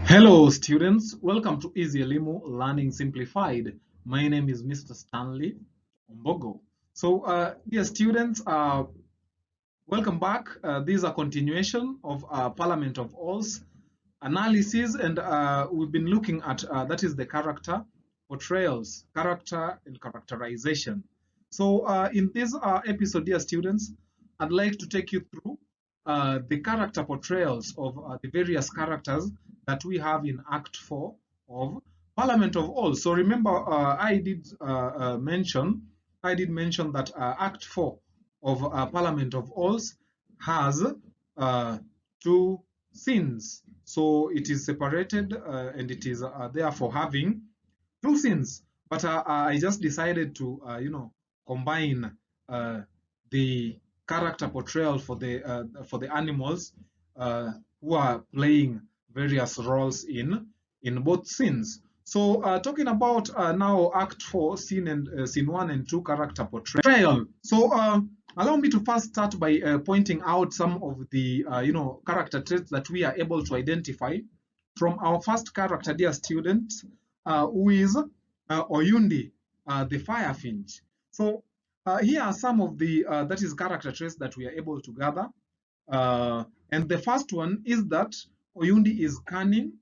Hello, students. Welcome to EasyElimu Learning Simplified. My name is Mr. Stanley Ombogo. Dear students, welcome back. This is a continuation of Parliament of Alls analysis, and we've been looking at that is the character portrayals, character and characterization. In this episode, dear students, I'd like to take you through the character portrayals of the various characters that we have in Act 4 of Parliament of All. So remember, I did mention that Act 4 of Parliament of Alls has two scenes. So it is separated and it is therefore having two scenes. But I just decided to, combine the character portrayal for the animals who are playing various roles in both scenes. So talking about now Act 4, Scene 1 and 2 character portrayal. So allow me to first start by pointing out some of the character traits that we are able to identify from our first character, dear students, who is Oyundi, the firefinch. So here are some of the that is character traits that we are able to gather. And the first one is that Oyundi is cunning.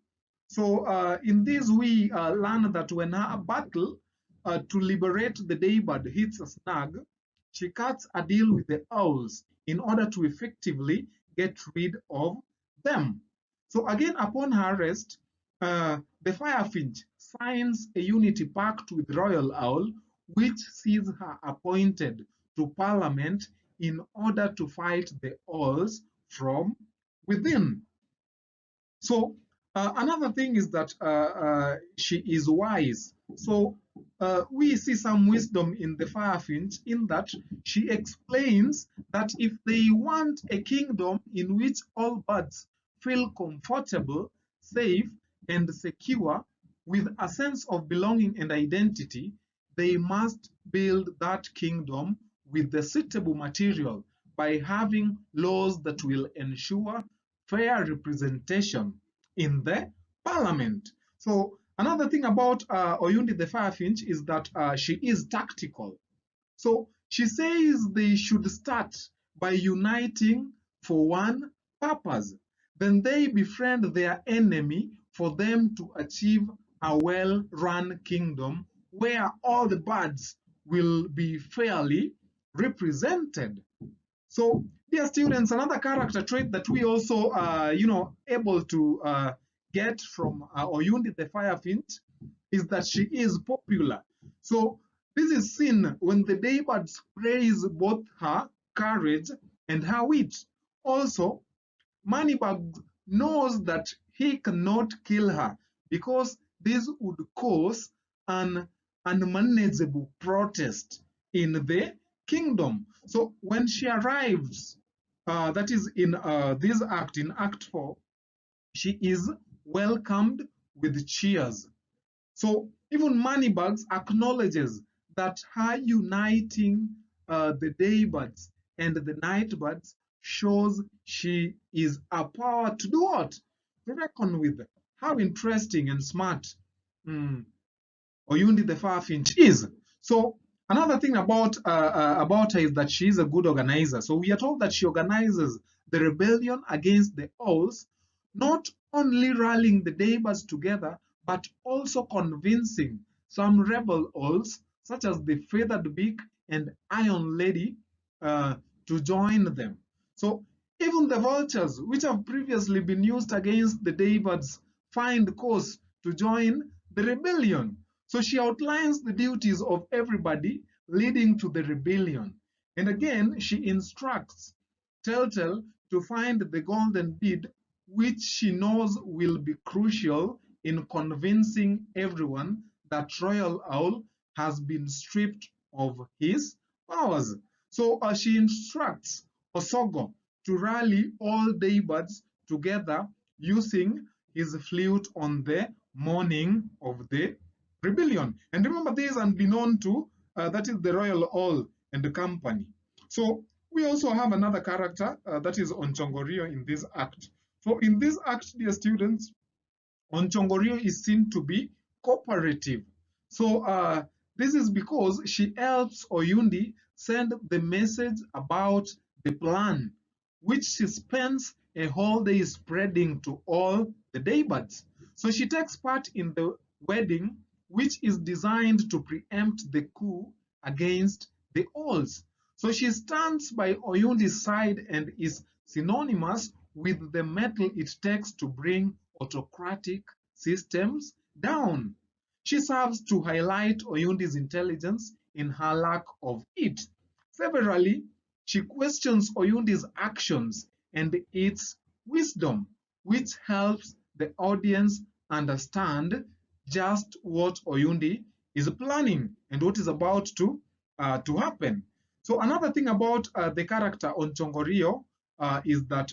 So in this, we learn that when her battle to liberate the daybird hits a snag, she cuts a deal with the owls in order to effectively get rid of them. So again, upon her arrest, the firefinch signs a unity pact with Royal Owl, which sees her appointed to Parliament in order to fight the owls from within. So another thing is that she is wise. So we see some wisdom in the firefinch in that she explains that if they want a kingdom in which all birds feel comfortable, safe, and secure with a sense of belonging and identity, they must build that kingdom with the suitable material by having laws that will ensure fair representation in the parliament. So another thing about Oyundi the firefinch is that she is tactical. So she says they should start by uniting for one purpose. Then they befriend their enemy for them to achieve a well-run kingdom where all the birds will be fairly represented. So, dear students, another character trait that we also, able to get from Oyundi the firefinch is that she is popular. So, this is seen when the daybirds praise both her courage and her wit. Also, Moneybag knows that he cannot kill her because this would cause an unmanageable protest in the kingdom. So when she arrives, that is in this act, in Act 4, she is welcomed with cheers. So even Moneybags acknowledges that her uniting the daybirds and the nightbirds shows she is a power to do what? To reckon with. How interesting and smart Oyundi the firefinch is. So another thing about her is that she is a good organizer. So we are told that she organizes the rebellion against the owls, not only rallying the daybirds together, but also convincing some rebel owls, such as the Feathered Beak and Iron Lady, to join them. So even the vultures, which have previously been used against the daybirds, find cause to join the rebellion. So she outlines the duties of everybody leading to the rebellion. And again, she instructs Telltale to find the golden bead, which she knows will be crucial in convincing everyone that Royal Owl has been stripped of his powers. So she instructs Osogo to rally all daybirds together using his flute on the morning of the rebellion. And remember, this is unbeknown to that is the Royal Owl and the company. So we also have another character that is Onchongorio in this act. So in this act, dear students, Onchongorio is seen to be cooperative. So this is because she helps Oyundi send the message about the plan, which she spends a whole day spreading to all the daybuds. So she takes part in the wedding, which is designed to preempt the coup against the Ols. So she stands by Oyundi's side and is synonymous with the mettle it takes to bring autocratic systems down. She serves to highlight Oyundi's intelligence in her lack of it. Severally, she questions Oyundi's actions and its wisdom, which helps the audience understand just what Oyundi is planning and what is about to happen. So another thing about the character Onchongorio is that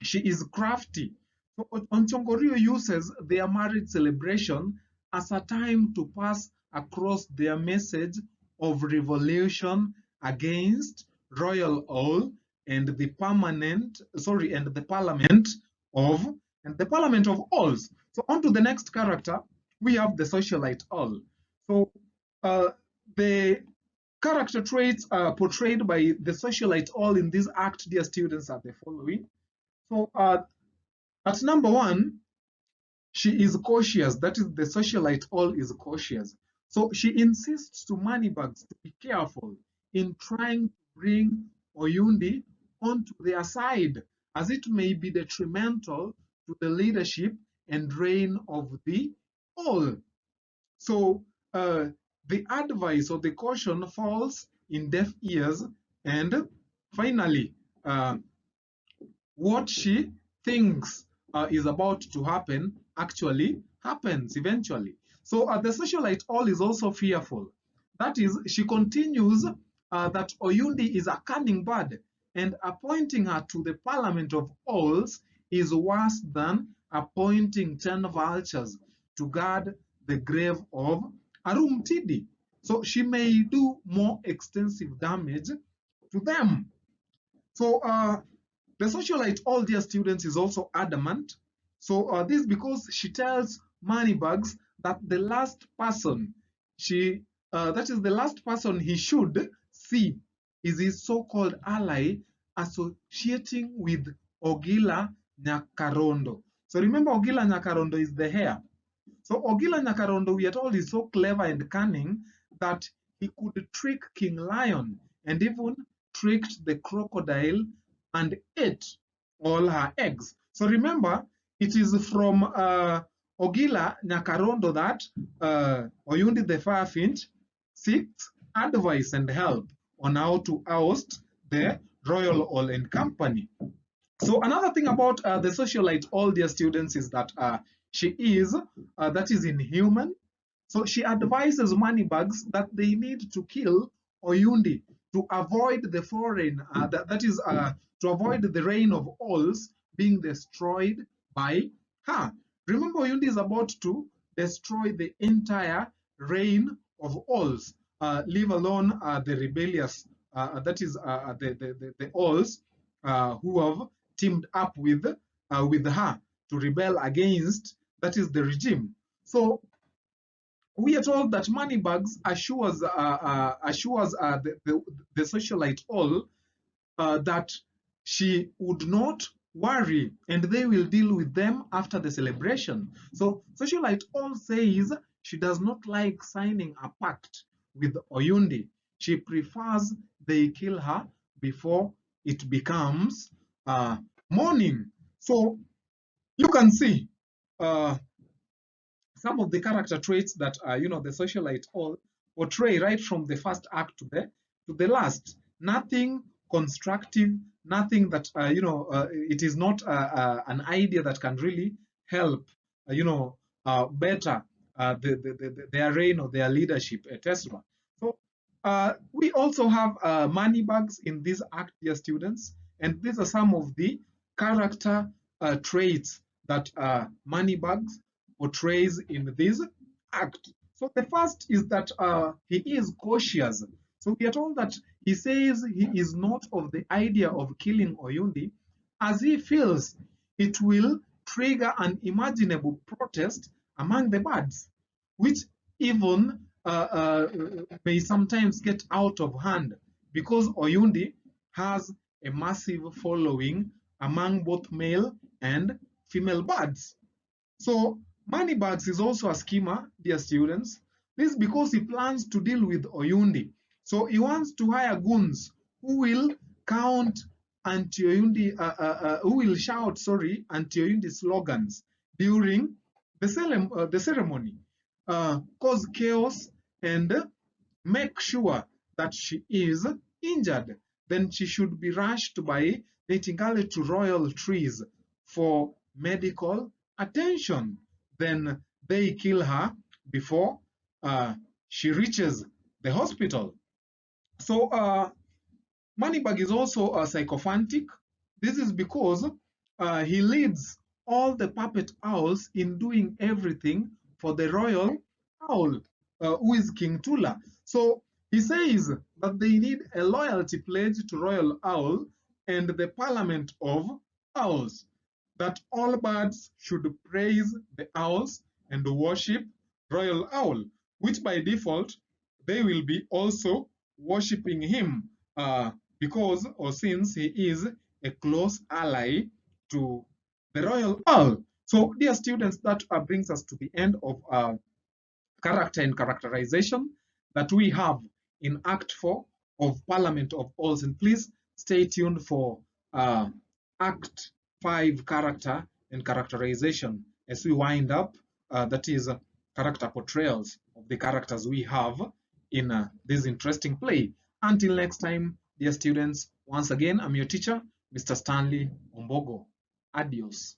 she is crafty. So Onchongorio uses their marriage celebration as a time to pass across their message of revolution against royal all and the parliament of alls. So on to the next character, we have the socialite all. So uh, the character traits portrayed by the socialite all in this act, dear students, are the following. So at number one, she is cautious. That is, the socialite all is cautious. So she insists to moneybags to be careful in trying to bring Oyundi onto their side, as it may be detrimental to the leadership and reign of the all. So the advice or the caution falls in deaf ears, and finally, what she thinks is about to happen actually happens eventually. So the socialite all is also fearful. That is, she continues that Oyundi is a cunning bird, and appointing her to the parliament of alls is worse than appointing 10 vultures to guard the grave of Arumtidi. So she may do more extensive damage to them. So the socialite, all dear students, is also adamant. So this because she tells Moneybags that the last person that is the last person he should see is his so-called ally associating with Ogila Nyakarondo. So remember, Ogila Nyakarondo is the heir. So Ogila Nyakarondo, we are told, is so clever and cunning that he could trick King Lion and even tricked the crocodile and ate all her eggs. So remember, it is from Ogila Nyakarondo that Oyundi the Firefinch seeks advice and help on how to oust the royal all and company. So another thing about the socialite, all dear students, is that she is, that is inhuman. So she advises Moneybags that they need to kill Oyundi to avoid the foreign, that is, to avoid the reign of alls being destroyed by her. Remember, Oyundi is about to destroy the entire reign of alls, leave alone the rebellious, that is, the alls who have teamed up with her to rebel against, that is, the regime. So we are told that Moneybags assures the socialite all that she would not worry and they will deal with them after the celebration. So socialite all says she does not like signing a pact with Oyundi. She prefers they kill her before it becomes morning. So you can see uh, some of the character traits that the socialite all portray right from the first act to the last. Nothing constructive, nothing that it is not an idea that can really help better their reign or their leadership, etc. So we also have Moneybags in this act, dear students, and these are some of the character traits that Moneybags portrays in this act. So the first is that he is cautious. So we are told that he says he is not of the idea of killing Oyundi, as he feels it will trigger an imaginable protest among the birds, which even may sometimes get out of hand because Oyundi has a massive following among both male and female birds. So Moneybags is also a schemer, dear students. This is because he plans to deal with Oyundi. So he wants to hire goons who will count anti-Oyundi, who will shout, sorry, anti-Oyundi slogans during the ceremony, cause chaos and make sure that she is injured. Then she should be rushed by Nightingale to royal trees for medical attention. Then they kill her before she reaches the hospital. So Moneybag is also a sycophantic. This is because he leads all the puppet owls in doing everything for the royal owl, who is King Tula. So he says that they need a loyalty pledge to royal owl and the parliament of owls, that all birds should praise the owls and worship royal owl, which by default they will be also worshiping him because or since he is a close ally to the royal owl. So dear students, that brings us to the end of character and characterization that we have in Act 4 of Parliament of Owls. And please stay tuned for Act 5 character and characterization as we wind up, that is character portrayals of the characters we have in this interesting play. Until next time, dear students, once again, I'm your teacher, Mr. Stanley Ombogo. Adios.